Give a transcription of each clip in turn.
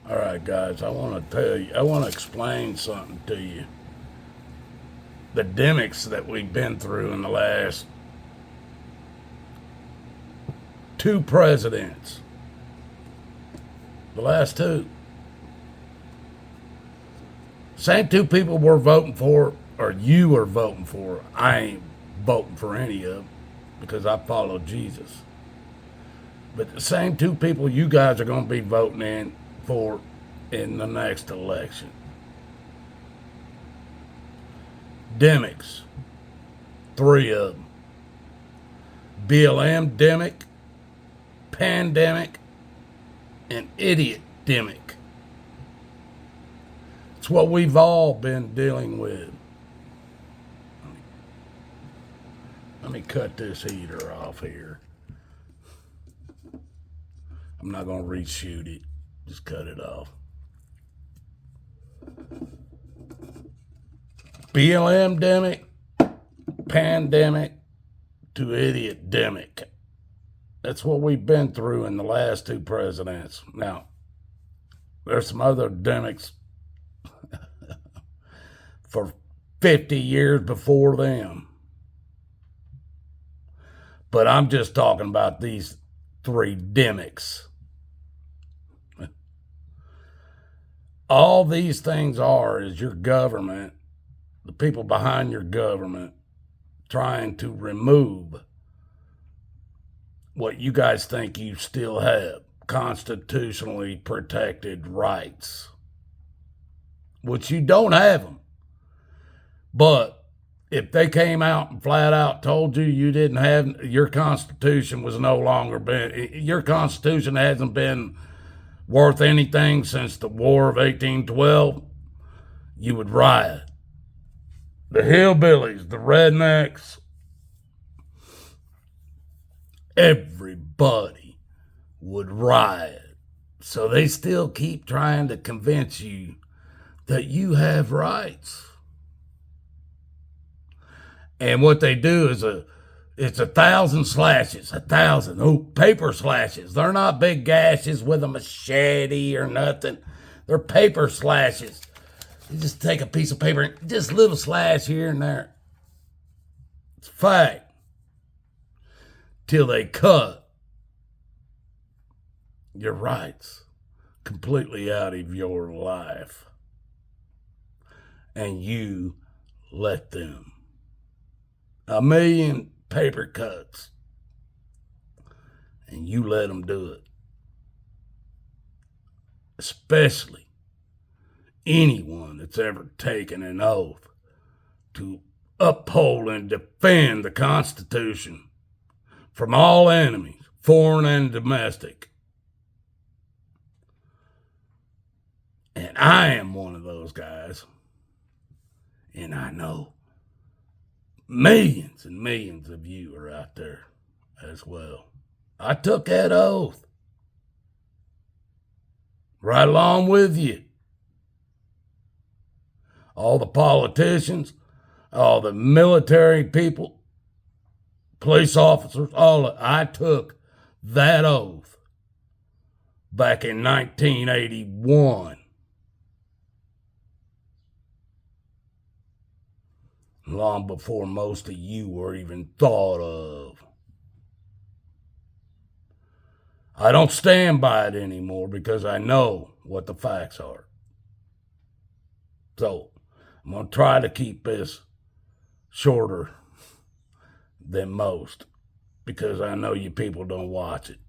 All right, guys, I want to explain something to you. The demics that we've been through in the last two presidents, the last two, same two people we're voting for, or you are voting for. I ain't voting for any of them because I follow Jesus. But the same two people you guys are going to be voting in for in the next election. Demics, three of them. BLM Demic, Pandemic, and Idiot Demic. It's what we've all been dealing with. Let me cut this heater off here. I'm not going to reshoot it. Just cut it off. BLM Demic, Pandemic to Idiot Demic. That's what we've been through in the last two presidents. Now, there's some other demics for 50 years before them. But I'm just talking about these three demics. All these things are is your government, the people behind your government, trying to remove what you guys think you still have, constitutionally protected rights, which you don't have them. But if they came out and flat out told you you didn't have, your Constitution was no longer been, your Constitution hasn't been worth anything since the War of 1812, you would riot. The hillbillies, the rednecks, everybody would riot. So they still keep trying to convince you that you have rights. And what they do is it's 1,000 slashes, 1,000. Oh, paper slashes. They're not big gashes with a machete or nothing. They're paper slashes. You just take a piece of paper and just a little slash here and there. It's fact. Till they cut your rights completely out of your life. And you let them. 1 million paper cuts. And you let them do it. Especially anyone that's ever taken an oath to uphold and defend the Constitution from all enemies, foreign and domestic. And I am one of those guys. And I know millions and millions of you are out there as well. I took that oath right along with you. All the politicians, all the military people, police officers, I took that oath back in 1981. Long before most of you were even thought of. I don't stand by it anymore because I know what the facts are. So, I'm going to try to keep this shorter than most because I know you people don't watch it.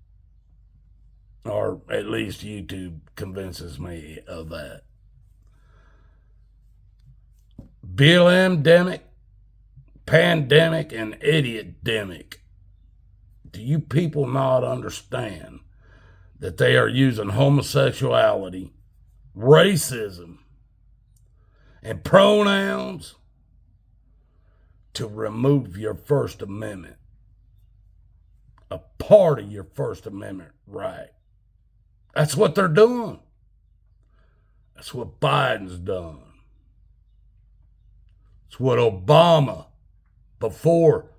Or at least YouTube convinces me of that. BLM Demic, Pandemic, and Idiot Demic. Do you people not understand that they are using homosexuality, racism, and pronouns to remove your First Amendment, a part of your First Amendment right? That's what they're doing. That's what Biden's done. It's what Obama, before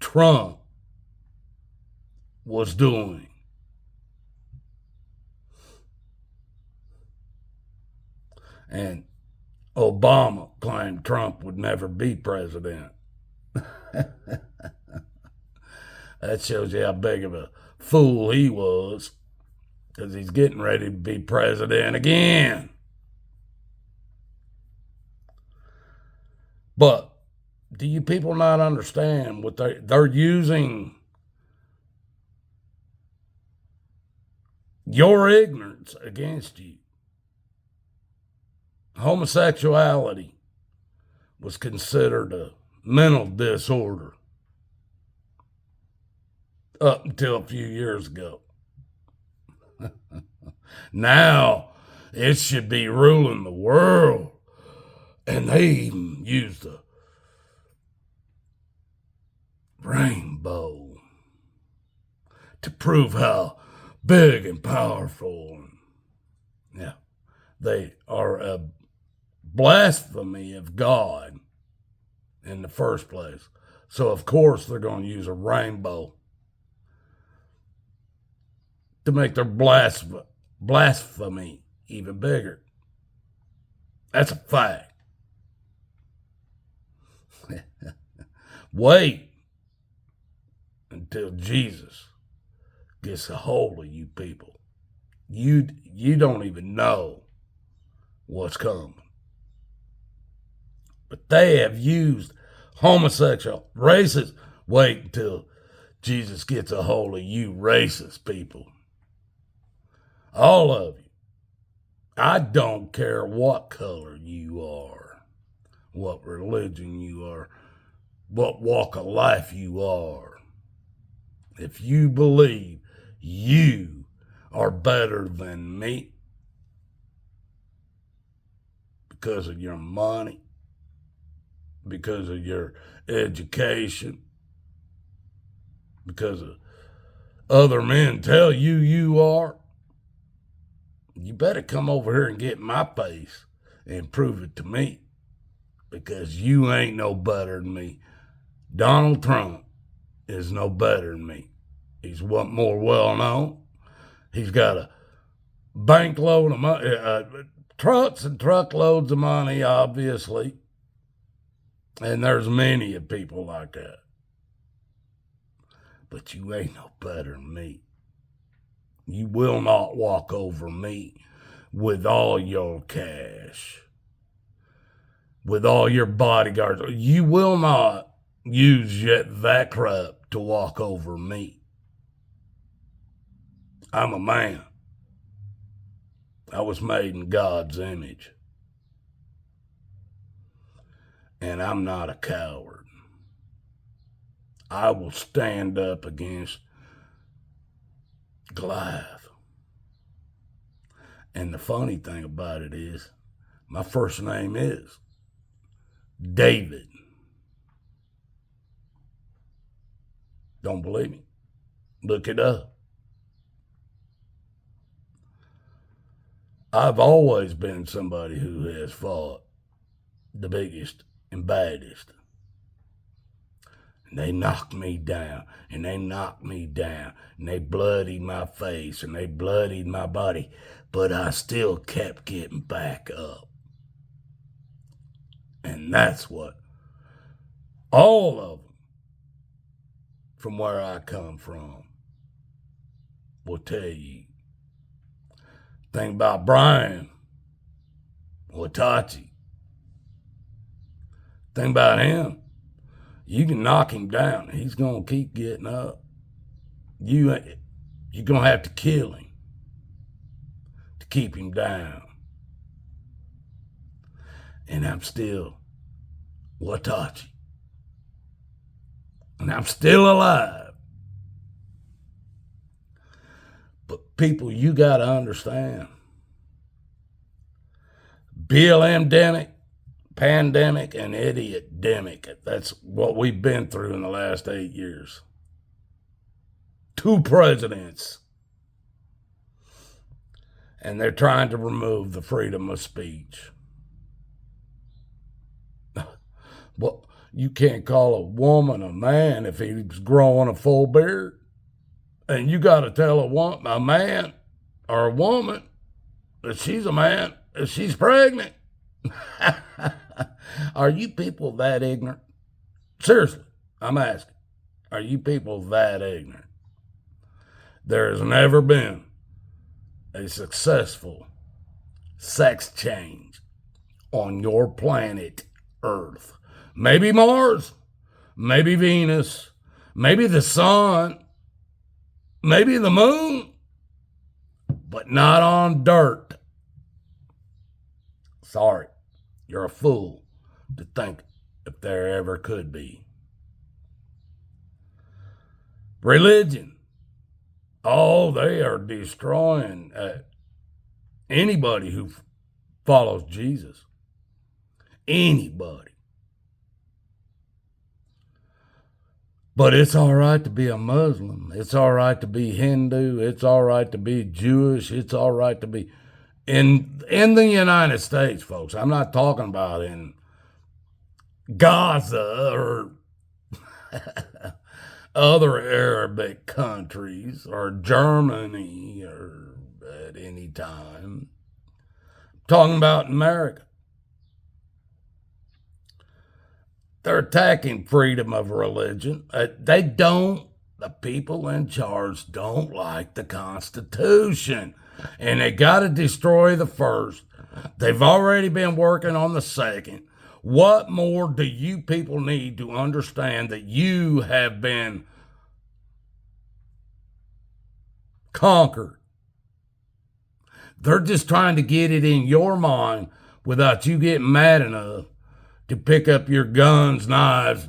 Trump, was doing. And Obama claimed Trump would never be president. That shows you how big of a fool he was, because he's getting ready to be president again. But do you people not understand what they're using? Your ignorance against you. Homosexuality was considered a mental disorder up until a few years ago. Now it should be ruling the world. And they even use the rainbow to prove how big and powerful. Yeah, they are a blasphemy of God in the first place. So, of course, they're going to use a rainbow to make their blasphemy even bigger. That's a fact. Wait until Jesus gets a hold of you people. You don't even know what's coming. But they have used homosexual, racist. Wait until Jesus gets a hold of you racist people. All of you. I don't care what color you are, what religion you are, what walk of life you are. If you believe you are better than me because of your money, because of your education, because of other men tell you you are, you better come over here and get in my face and prove it to me, because you ain't no better than me. Donald Trump is no better than me. He's what more well known. He's got a bank load of money, trucks and truckloads of money, obviously. And there's many of people like that. But you ain't no better than me. You will not walk over me with all your cash, with all your bodyguards. You will not use yet that crap to walk over me. I'm a man. I was made in God's image. And I'm not a coward. I will stand up against Goliath. And the funny thing about it is, my first name is David. Don't believe me? Look it up. I've always been somebody who has fought the biggest and baddest. And they knocked me down, and they knocked me down, and they bloodied my face, and they bloodied my body, but I still kept getting back up. And that's what all of them, from where I come from, will tell you. Think about Brian Watachi. Think about him. You can knock him down. He's going to keep getting up. You're going to have to kill him to keep him down. And I'm still Watachi. And I'm still alive. But people, you got to understand. BLM Demic, pandemic, and idiot Demic. That's what we've been through in the last 8 years. 2 presidents. And they're trying to remove the freedom of speech. Well, you can't call a woman a man if he's growing a full beard. And you got to tell a man or a woman that she's a man if she's pregnant. Are you people that ignorant? Seriously, I'm asking. Are you people that ignorant? There has never been a successful sex change on your planet Earth. Maybe Mars, maybe Venus, maybe the sun, maybe the moon, but not on dirt. Sorry, you're a fool to think if there ever could be. Religion. Oh, they are destroying anybody who follows Jesus. Anybody. But it's all right to be a Muslim. It's all right to be Hindu. It's all right to be Jewish. It's all right to be in the United States, folks. I'm not talking about in Gaza or other Arabic countries or Germany or at any time. I'm talking about America. They're attacking freedom of religion. The people in charge don't like the Constitution. And they got to destroy the first. They've already been working on the second. What more do you people need to understand that you have been conquered? They're just trying to get it in your mind without you getting mad enough to pick up your guns, knives,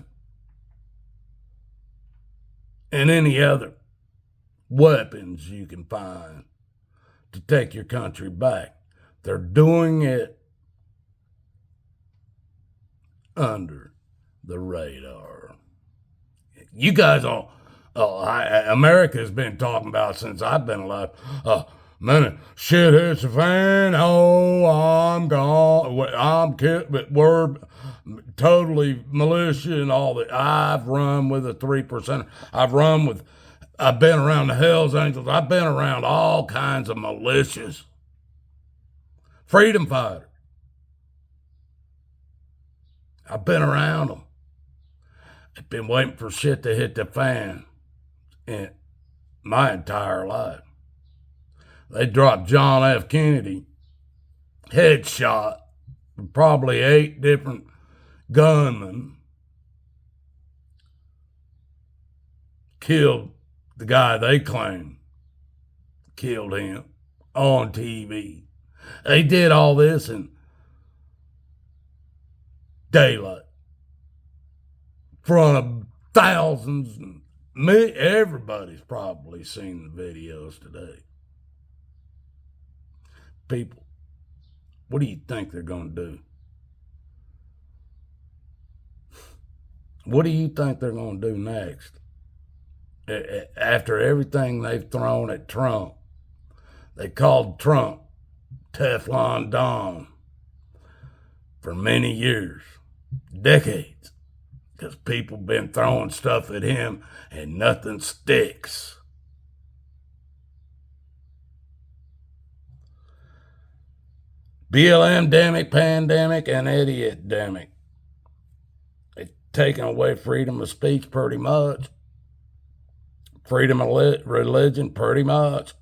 and any other weapons you can find to take your country back. They're doing it under the radar. You guys America's been talking about since I've been alive. Man, shit hits the fan. Oh, I'm gone. I'm killed, but we're totally militia and all that. I've run with a 3%. I've been around the Hells Angels. I've been around all kinds of militias. Freedom fighters. I've been around them. I've been waiting for shit to hit the fan in my entire life. They dropped John F. Kennedy, headshot, probably 8 different gunmen. Killed the guy they claim killed him on TV. They did all this in daylight, in front of thousands. Everybody's probably seen the videos today. People, what do you think they're going to do? What do you think they're going to do next? After everything they've thrown at Trump, they called Trump Teflon Don for many years, decades, because people been throwing stuff at him and nothing sticks. BLM, Demic, pandemic, and idiot Demic. They've taken away freedom of speech pretty much. Freedom of religion pretty much.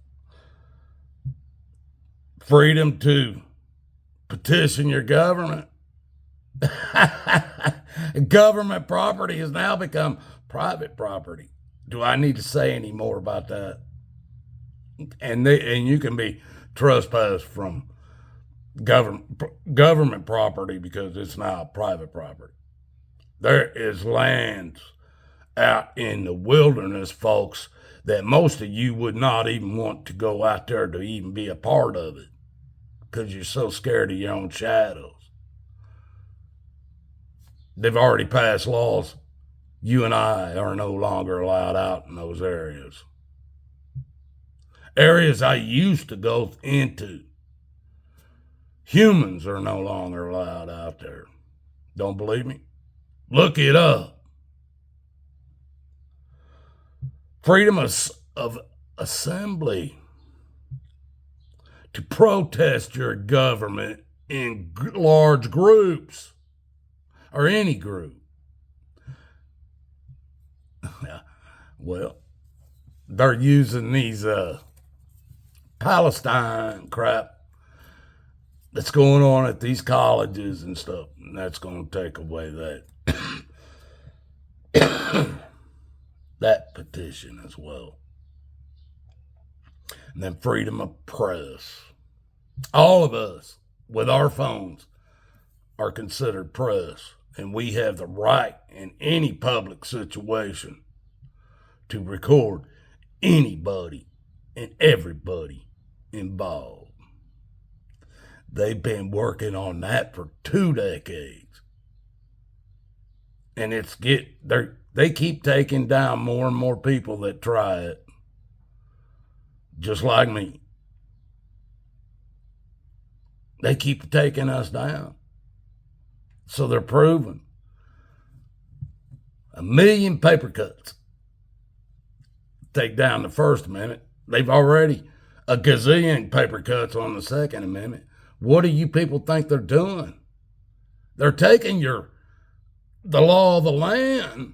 Freedom to petition your government. Government property has now become private property. Do I need to say any more about that? And you can be trespassed from government property because it's now private property. There is lands out in the wilderness, folks, that most of you would not even want to go out there to even be a part of it because you're so scared of your own shadows. They've already passed laws. You and I are no longer allowed out in those areas. Areas I used to go into. Humans are no longer allowed out there. Don't believe me? Look it up. Freedom of assembly. To protest your government in large groups or any group. Well, they're using these Palestine crap that's going on at these colleges and stuff, and that's going to take away that petition as well. And then freedom of press. All of us with our phones are considered press, and we have the right in any public situation to record anybody and everybody involved. They've been working on that for 2 decades. And they keep taking down more and more people that try it. Just like me. They keep taking us down. So they're proving 1 million paper cuts take down the First Amendment. They've already a gazillion paper cuts on the Second Amendment. What do you people think they're doing? They're taking the law of the land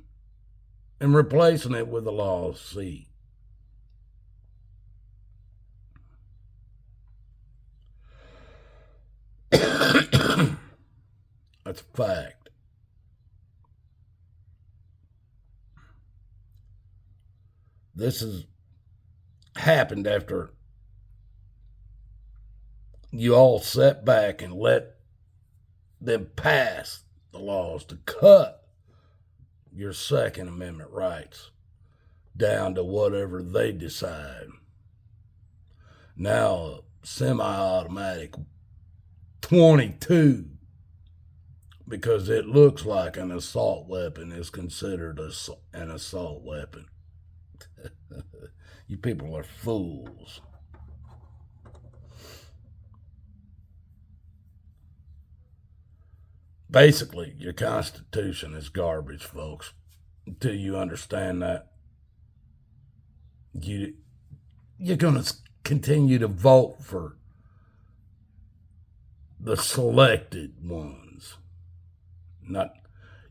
and replacing it with the law of the sea. That's a fact. This has happened after you all sat back and let them pass the laws to cut your Second Amendment rights down to whatever they decide. Now, a semi-automatic 22, because it looks like an assault weapon, is considered an assault weapon. You people are fools. Basically, your Constitution is garbage, folks. Until you understand that, you're going to continue to vote for the selected ones.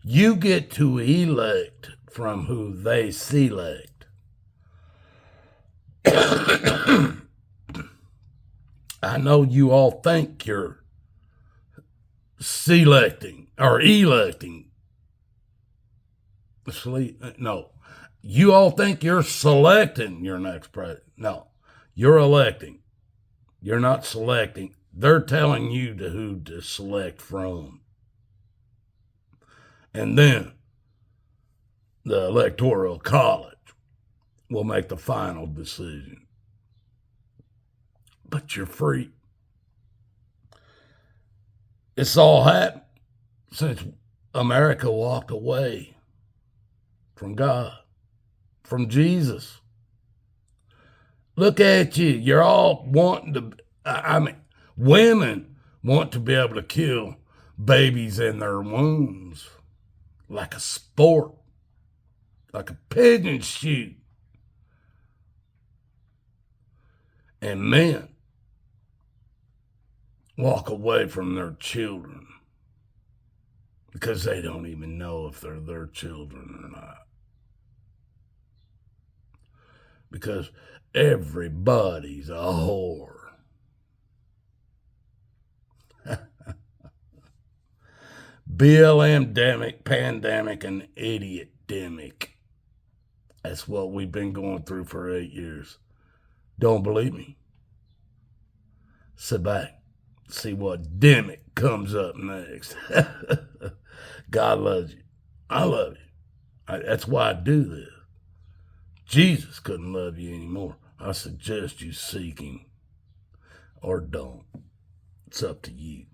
You get to elect from who they select. I know you all think you're selecting or electing. No. You all think you're selecting your next president. No. You're electing. You're not selecting. They're telling you who to select from. And then the Electoral College will make the final decision. But you're free. It's all happened since America walked away from God, from Jesus. Look at you. You're all wanting to, women want to be able to kill babies in their wombs like a sport, like a pigeon shoot. And men walk away from their children because they don't even know if they're their children or not. Because everybody's a whore. BLM, Demic, pandemic, and idiot Demic. That's what we've been going through for 8 years. Don't believe me? Sit back. See what Demic comes up next. God loves you. I love you. That's why I do this. Jesus couldn't love you anymore. I suggest you seek him or don't. It's up to you.